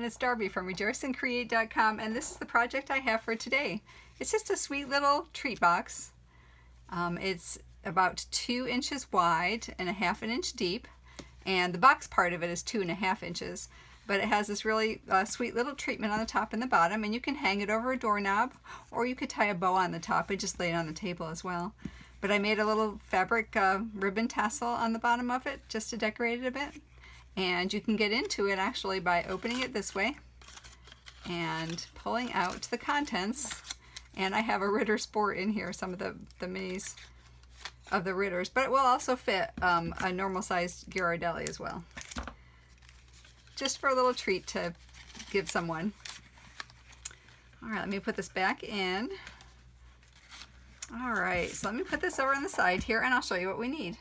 everyone, it's Darby from rejoiceandcreate.com, and this is the project I have for today. It's just a sweet little treat box. It's about 2 inches wide and 1/2 an inch deep, and the box part of it is 2.5 inches. But it has this really sweet little treatment on the top and the bottom, and you can hang it over a doorknob, or you could tie a bow on the top and just lay it on the table as well. But I made a little fabric ribbon tassel on the bottom of it just to decorate it a bit. And you can get into it actually by opening it this way and pulling out the contents. And I have a Ritter Sport in here, some of the minis of the Ritters, but it will also fit a normal sized Ghirardelli as well. Just for a little treat to give someone. All right, let me put this back in. All right, so let me put this over on the side here and I'll show you what we need.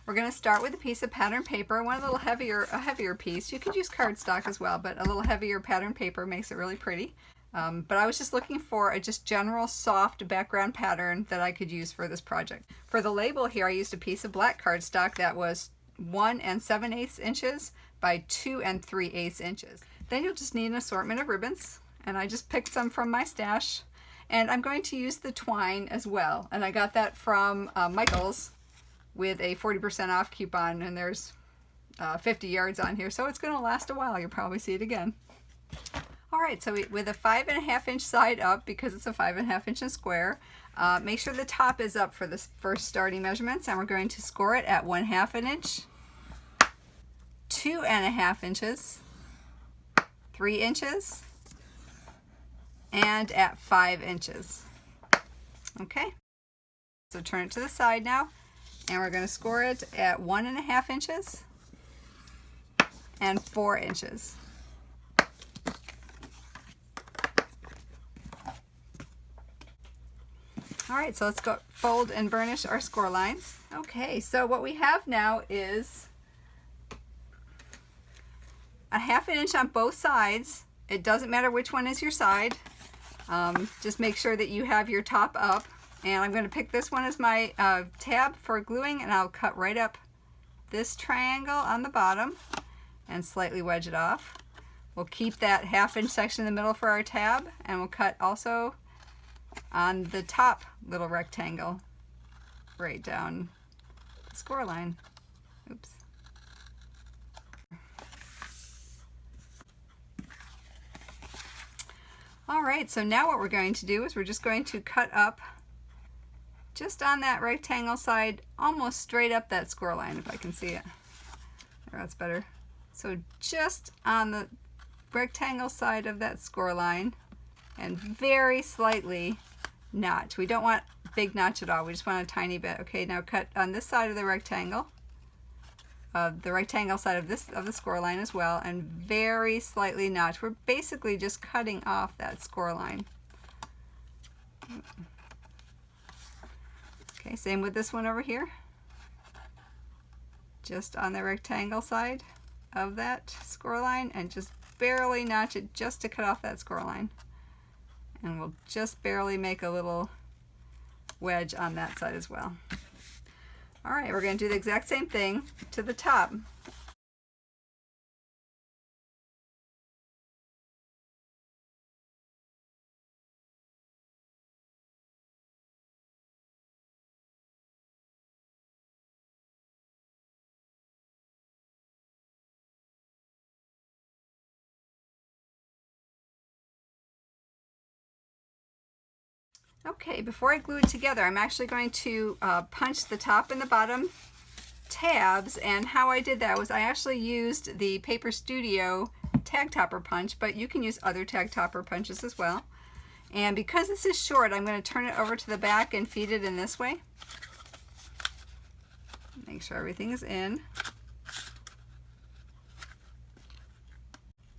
We're going to start with a piece of pattern paper, a little heavier, a heavier piece. You could use cardstock as well, but a little heavier pattern paper makes it really pretty. But I was just looking for a just general soft background pattern that I could use for this project. For the label here, I used a piece of black cardstock that was 1 7/8 inches by 2 3/8 inches. Then you'll just need an assortment of ribbons, and I just picked some from my stash. And I'm going to use the twine as well, and I got that from Michael's with a 40% off coupon, and there's 50 yards on here, so it's going to last a while. You'll probably see it again. All right, so with a 5.5 inch side up, because it's a 5.5 inch square, make sure the top is up for the first starting measurements, and we're going to score it at 1/2 an inch, 2.5 inches, 3 inches, and at 5 inches. Okay, so turn it to the side now, and we're going to score it at 1.5 inches and 4 inches. All right, so let's go fold and burnish our score lines. Okay, so what we have now is 1/2 an inch on both sides. It doesn't matter which one is your side. Just make sure that you have your top up. And I'm going to pick this one as my tab for gluing, and I'll cut right up this triangle on the bottom and slightly wedge it off. We'll keep that 1/2 inch section in the middle for our tab, and we'll cut also on the top little rectangle right down the score line. Oops. All right, so now what we're going to do is we're just going to cut up just on that rectangle side, almost straight up that score line, if I can see it. There, that's better. So just on the rectangle side of that score line, and very slightly notch. We don't want a big notch at all. We just want a tiny bit. Okay, now cut on this side of the rectangle side of the score line as well, and very slightly notch. We're basically just cutting off that score line. Okay, same with this one over here. Just on the rectangle side of that score line, and just barely notch it just to cut off that score line. And we'll just barely make a little wedge on that side as well. All right, we're going to do the exact same thing to the top. Okay, before I glue it together, I'm actually going to punch the top and the bottom tabs, and how I did that was I actually used the Paper Studio tag topper punch, but you can use other tag topper punches as well. And because this is short, I'm going to turn it over to the back and feed it in this way. Make sure everything is in.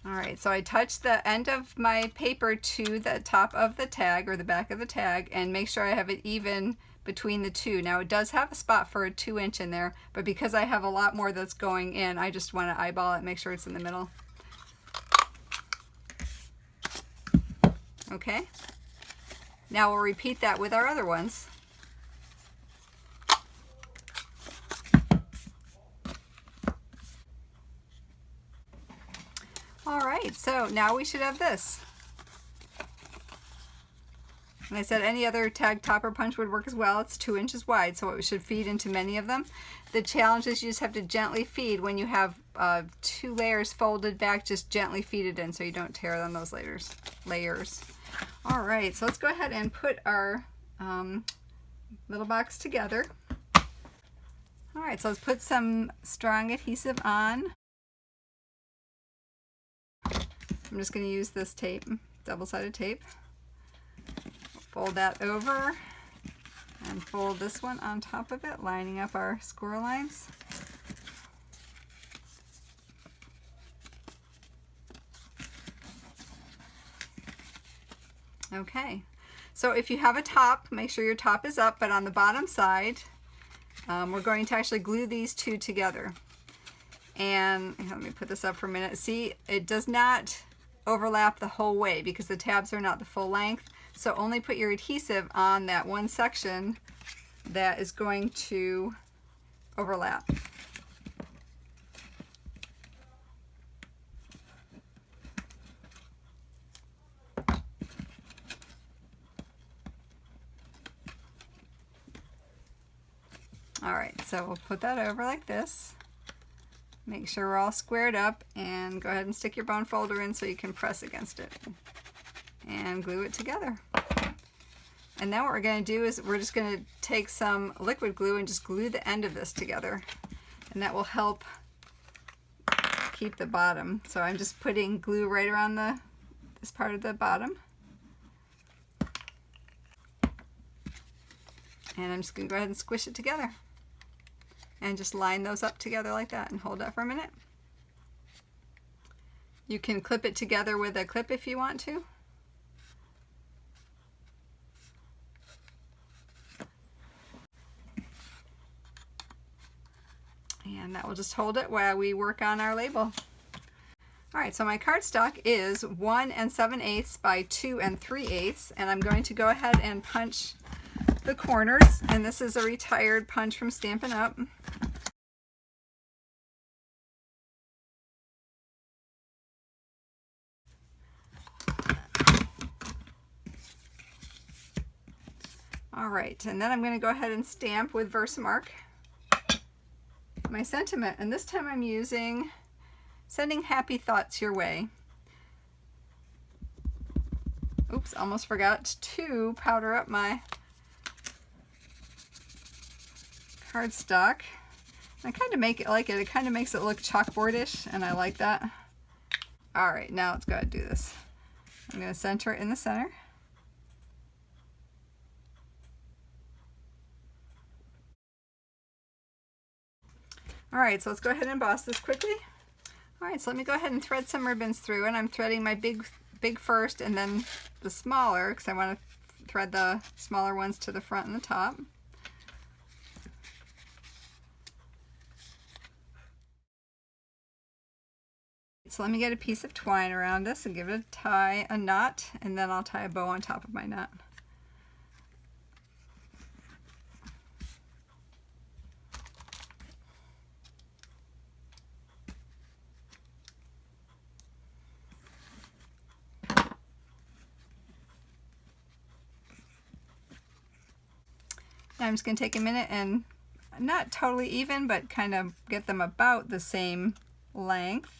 All right, so I touch the end of my paper to the top of the tag or the back of the tag, and make sure I have it even between the two. Now it does have a spot for a 2 inch in there, but because I have a lot more that's going in, I just want to eyeball it and make sure it's in the middle. Okay, now we'll repeat that with our other ones. All right, right, so now we should have this. And I said any other tag topper punch would work as well. It's 2 inches wide, so it should feed into many of them. The challenge is you just have to gently feed when you have 2 layers folded back. Just gently feed it in so you don't tear on those layers. All right, so let's go ahead and put our little box together. All right, so let's put some strong adhesive on. I'm just going to use this tape, double-sided tape. Fold that over and fold this one on top of it, lining up our score lines. Okay, so if you have a top, make sure your top is up, but on the bottom side, we're going to actually glue these 2 together. And let me put this up for a minute. See, it does not overlap the whole way because the tabs are not the full length. So only put your adhesive on that one section that is going to overlap. All right, so we'll put that over like this. Make sure we're all squared up and go ahead and stick your bone folder in so you can press against it and glue it together. And now what we're going to do is we're just going to take some liquid glue and just glue the end of this together, and that will help keep the bottom. So I'm just putting glue right around this part of the bottom, and I'm just going to go ahead and squish it together and just line those up together like that and hold that for a minute. You can clip it together with a clip if you want to. And that will just hold it while we work on our label. All right, so my cardstock is 1 7/8 by 2 3/8, and I'm going to go ahead and punch the corners, and this is a retired punch from Stampin' Up. All right, and then I'm going to go ahead and stamp with Versamark my sentiment, and this time I'm using Sending Happy Thoughts Your Way. Oops, almost forgot to powder up my cardstock. I kind of like it. It kind of makes it look chalkboardish, and I like that. All right, now let's go ahead and do this. I'm going to center it in the center. All right, so let's go ahead and emboss this quickly. All right, so let me go ahead and thread some ribbons through, and I'm threading my big first and then the smaller because I want to thread the smaller ones to the front and the top. So let me get a piece of twine around this and give it a knot, and then I'll tie a bow on top of my knot. Now I'm just going to take a minute and not totally even, but kind of get them about the same length.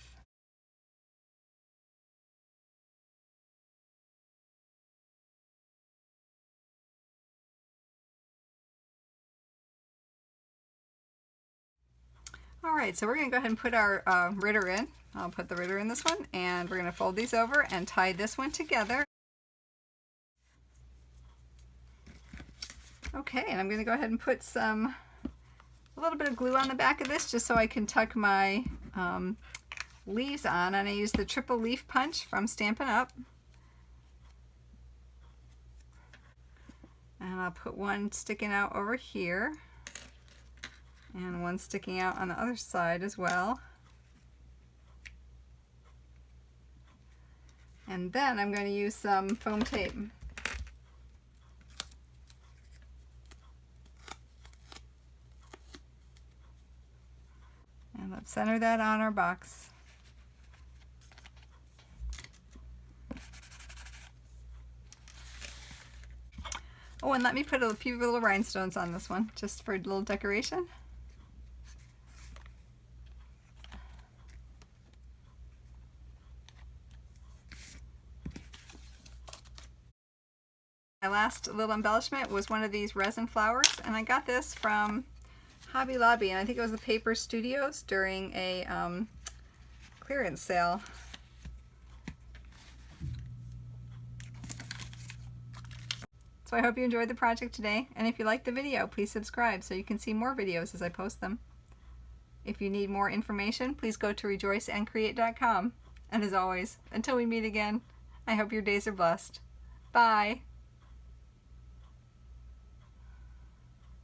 All right, so we're going to go ahead and put our Ritter in. I'll put the Ritter in this one, and we're going to fold these over and tie this one together. Okay, and I'm going to go ahead and put a little bit of glue on the back of this just so I can tuck my leaves on, and I use the triple leaf punch from Stampin' Up. And I'll put one sticking out over here and one sticking out on the other side as well. And then I'm going to use some foam tape. And let's center that on our box. Oh, and let me put a few little rhinestones on this one, just for a little decoration. My last little embellishment was one of these resin flowers, and I got this from Hobby Lobby, and I think it was the Paper Studios during a clearance sale. So I hope you enjoyed the project today, and if you liked the video, please subscribe so you can see more videos as I post them. If you need more information, please go to rejoiceandcreate.com. And as always, until we meet again, I hope your days are blessed. Bye!